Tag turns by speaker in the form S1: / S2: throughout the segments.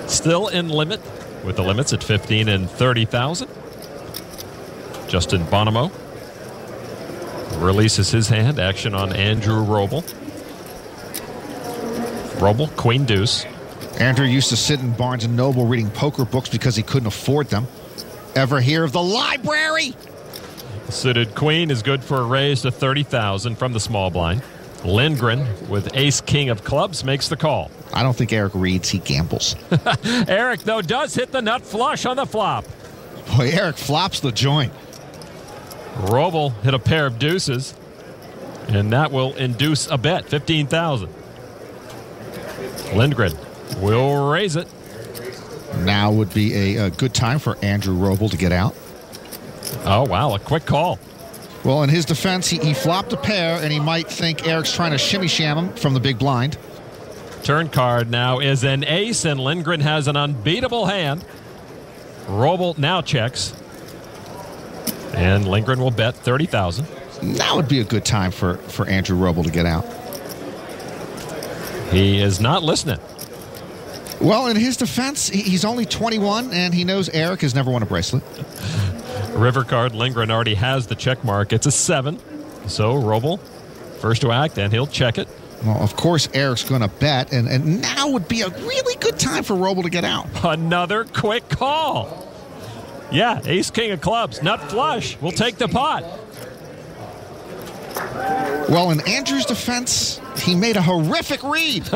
S1: Still in limit, with the limits at 15 and 30,000. Justin Bonomo releases his hand. Action on Andrew Roble. Roble, queen deuce.
S2: Andrew used to sit in Barnes & Noble reading poker books because he couldn't afford them. Ever hear of the library?
S1: Suited queen is good for a raise to 30,000 from the small blind. Lindgren with ace-king of clubs makes the call.
S2: I don't think Eric reads, he gambles.
S1: Eric, though, does hit the nut flush on the flop.
S2: Boy, Eric flops the joint.
S1: Roble hit a pair of deuces, and that will induce a bet, 15,000. Lindgren will raise it.
S2: Now would be a good time for Andrew Roble to get out.
S1: Oh, wow, a quick call.
S2: Well, in his defense, he flopped a pair, and he might think Eric's trying to shimmy-sham him from the big blind.
S1: Turn card now is an ace, and Lindgren has an unbeatable hand. Roble now checks, and Lindgren will bet 30,000.
S2: That would be a good time for Andrew Roble to get out.
S1: He is not listening.
S2: Well, in his defense, he's only 21, and he knows Eric has never won a bracelet.
S1: River card, Lindgren already has the check mark. It's a 7. So Roble, first to act, and he'll check it.
S2: Well, of course, Eric's going to bet, and now would be a really good time for Roble to get out.
S1: Another quick call. Yeah, ace-king of clubs, nut flush. We'll take the pot.
S2: Well, in Andrew's defense, he made a horrific read.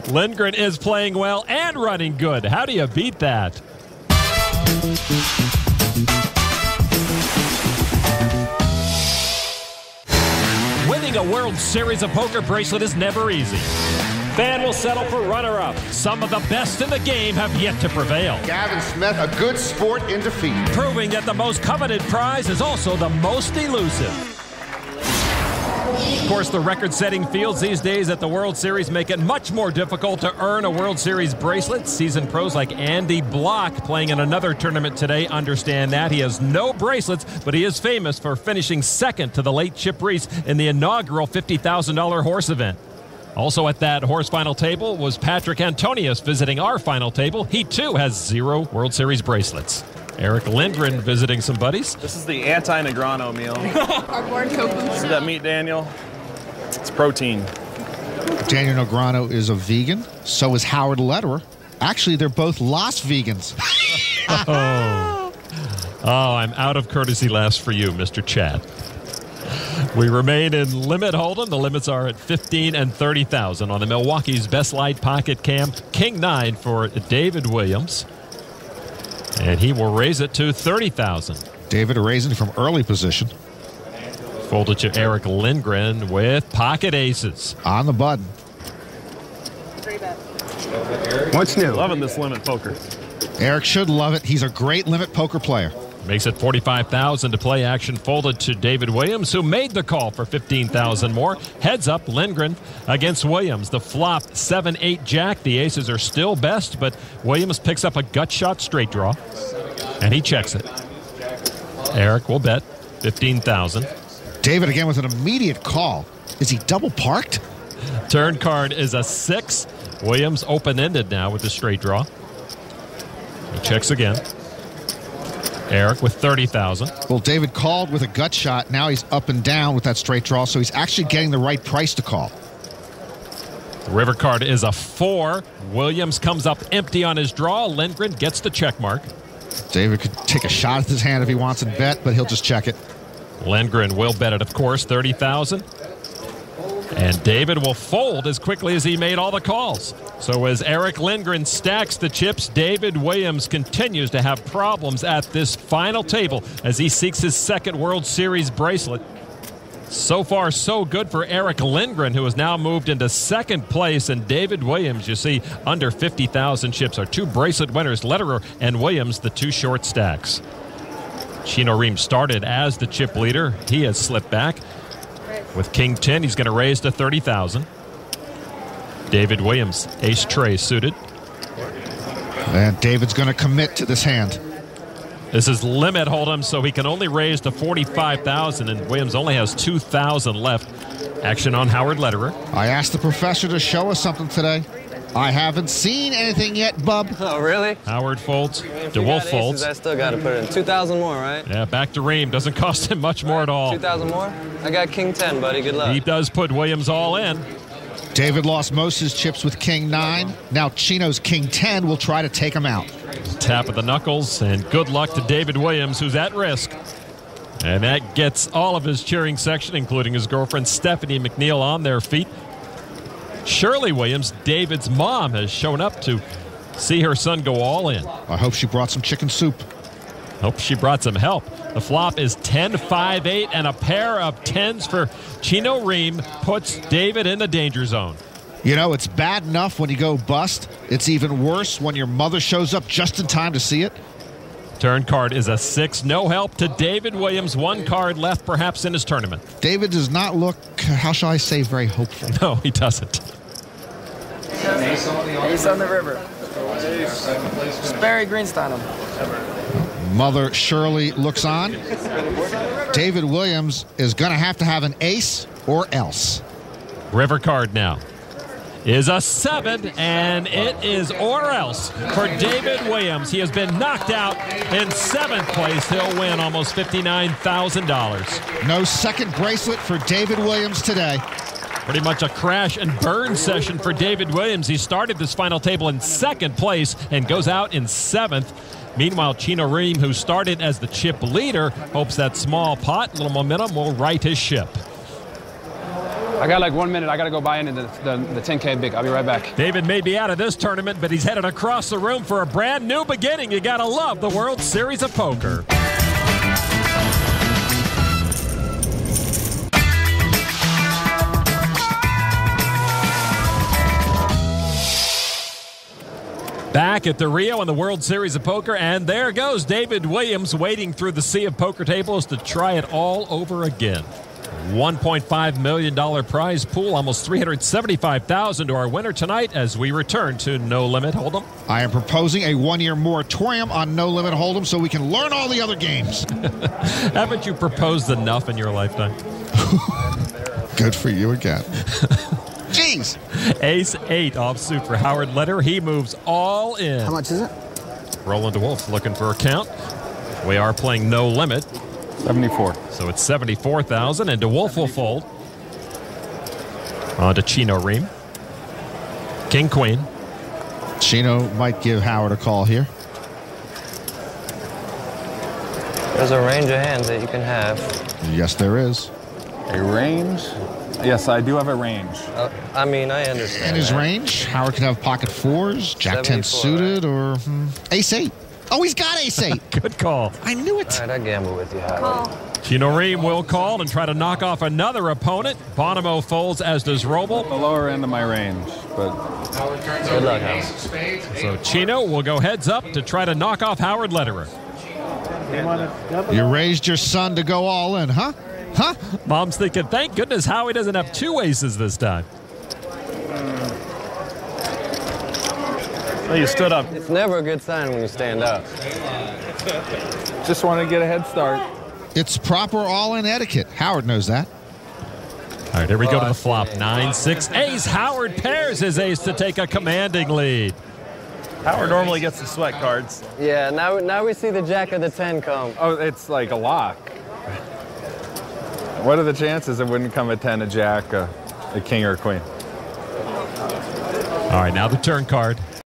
S1: Lindgren is playing well and running good. How do you beat that? Winning a World Series of Poker bracelet is never easy. Fan will settle for runner-up. Some of the best in the game have yet to prevail.
S3: Gavin Smith, a good sport in defeat.
S1: Proving that the most coveted prize is also the most elusive. Of course, the record-setting fields these days at the World Series make it much more difficult to earn a World Series bracelet. Seasoned pros like Andy Block, playing in another tournament today, understand that. He has no bracelets, but he is famous for finishing second to the late Chip Reese in the inaugural $50,000 horse event. Also at that horse final table was Patrick Antonius visiting our final table. He, too, has 0 World Series bracelets. Eric Lindgren visiting some buddies.
S4: This is the anti-Negrano meal.
S5: Cardboard tofu.
S4: See that meat, Daniel? It's protein.
S2: Daniel Negreanu is a vegan. So is Howard Lederer. Actually, they're both Lost vegans.
S1: Oh, I'm out of courtesy laughs for you, Mr. Chad. We remain in limit hold'em. The limits are at 15 and 30,000 on the Milwaukee's Best Light Pocket Cam. King 9 for David Williams. And he will raise it to 30,000.
S2: David raising from early position.
S1: Folded to Eric Lindgren with pocket aces.
S2: On the button.
S4: What's new? Loving this limit poker.
S2: Eric should love it. He's a great limit poker player.
S1: Makes it 45,000 to play. Action folded to David Williams, who made the call for 15,000 more. Heads up, Lindgren against Williams. The flop, 7-8 jack. The aces are still best, but Williams picks up a gut shot straight draw, and he checks it. Eric will bet 15,000.
S2: David again with an immediate call. Is he double parked?
S1: Turn card is a 6. Williams open-ended now with the straight draw. He checks again. Eric with 30,000.
S2: Well, David called with a gut shot. Now he's up and down with that straight draw, so he's actually getting the right price to call.
S1: The river card is a 4. Williams comes up empty on his draw. Lindgren gets the check mark.
S2: David could take a shot at his hand if he wants and bet, but he'll just check it.
S1: Lindgren will bet it, of course, 30,000. And David will fold as quickly as he made all the calls. So as Eric Lindgren stacks the chips, David Williams continues to have problems at this final table as he seeks his second World Series bracelet. So far, so good for Eric Lindgren, who has now moved into second place. And David Williams, you see, under 50,000 chips are 2 bracelet winners, Lederer and Williams, the 2 short stacks. Chino Ream started as the chip leader. He has slipped back. With King 10, he's going to raise to 30,000. David Williams, ace tray suited.
S2: And David's going to commit to this hand.
S1: This is limit hold'em, so he can only raise to 45,000, and Williams only has 2,000 left. Action on Howard Lederer.
S2: I asked the professor to show us something today. I haven't seen anything yet, bub.
S5: Oh, really?
S1: Howard folds.
S5: If you
S1: DeWolf
S5: got
S1: folds.
S5: aces, I still got to put it in. 2,000 more, right?
S1: Yeah, back to Ream. Doesn't cost him much more at all.
S5: 2,000 more? I got king 10, buddy. Good luck.
S1: He does put Williams all in.
S2: David lost most of his chips with king 9. Now Chino's king 10 will try to take him out.
S1: Tap of the knuckles, and good luck to David Williams, who's at risk. And that gets all of his cheering section, including his girlfriend Stephanie McNeil, on their feet. Shirley Williams, David's mom, has shown up to see her son go all in.
S2: I hope she brought some chicken soup.
S1: Hope she brought some help. The flop is 10, 5, 8, and a pair of 10s for Chino Ream puts David in the danger zone.
S2: You know, it's bad enough when you go bust. It's even worse when your mother shows up just in time to see it.
S1: Turn card is a 6. No help to David Williams. 1 card left, perhaps, in his tournament.
S2: David does not look, how shall I say, very hopeful.
S1: No, he doesn't.
S6: Ace on the river. Sperry Greenstein.
S2: Mother Shirley looks on. David Williams is going to have an ace or else.
S1: River card now is a 7, and it is or else for David Williams. He has been knocked out in 7th place. He'll win almost $59,000.
S2: No second bracelet for David Williams today.
S1: Pretty much a crash and burn session for David Williams. He started this final table in 2nd place and goes out in 7th. Meanwhile, Chino Ream, who started as the chip leader, hopes that small pot, little momentum, will right his ship.
S7: I got like 1 minute. I got to go buy into the 10K big. I'll be right back.
S1: David may be out of this tournament, but he's headed across the room for a brand new beginning. You got to love the World Series of Poker. Back at the Rio in the World Series of Poker, and there goes David Williams wading through the sea of poker tables to try it all over again. $1.5 million prize pool, almost $375,000 to our winner tonight as we return to No Limit Hold'em.
S2: I am proposing a 1-year moratorium on No Limit Hold'em so we can learn all the other games.
S1: Haven't you proposed enough in your lifetime?
S2: Good for you again. Jeez.
S1: Ace 8 offsuit for Howard Letter. He moves all in.
S6: How much is it?
S1: Roland DeWolf looking for a count. We are playing No Limit.
S4: 74.
S1: So it's 74,000, and DeWolf will fold. On to Chino Ream. King Queen.
S2: Chino might give Howard a call here.
S5: There's a range of hands that you can have.
S2: Yes, there is.
S4: A range? Yes, I do have a range.
S5: I mean, I understand.
S2: In his
S5: that.
S2: range, Howard can have pocket 4s, Jack 10 suited, or Ace 8. Oh, he's got Ace 8.
S1: Good call.
S2: I knew it.
S5: All right, I gamble with you, Howard.
S1: Chino Ream will call and try to knock off another opponent. Bonomo folds, as does Roble.
S4: The lower end of my range, but
S5: Good luck, Howard.
S1: So Chino will go heads up to try to knock off Howard Lederer.
S2: You raised your son to go all in, huh? Huh?
S1: Mom's thinking, thank goodness Howie doesn't have 2 aces this time.
S4: well, you stood up.
S5: It's never a good sign when you stand up.
S4: Just want to get a head start.
S2: It's proper all-in etiquette. Howard knows that.
S1: All right, here we go to the flop. 9-6 ace. Howard pairs his ace to take a commanding lead.
S4: Howard normally gets the sweat cards.
S5: Yeah, now we see the jack of the 10 come.
S4: Oh, it's like a lock. What are the chances it wouldn't come a 10, a jack, a king, or a queen?
S1: All right, now the turn card.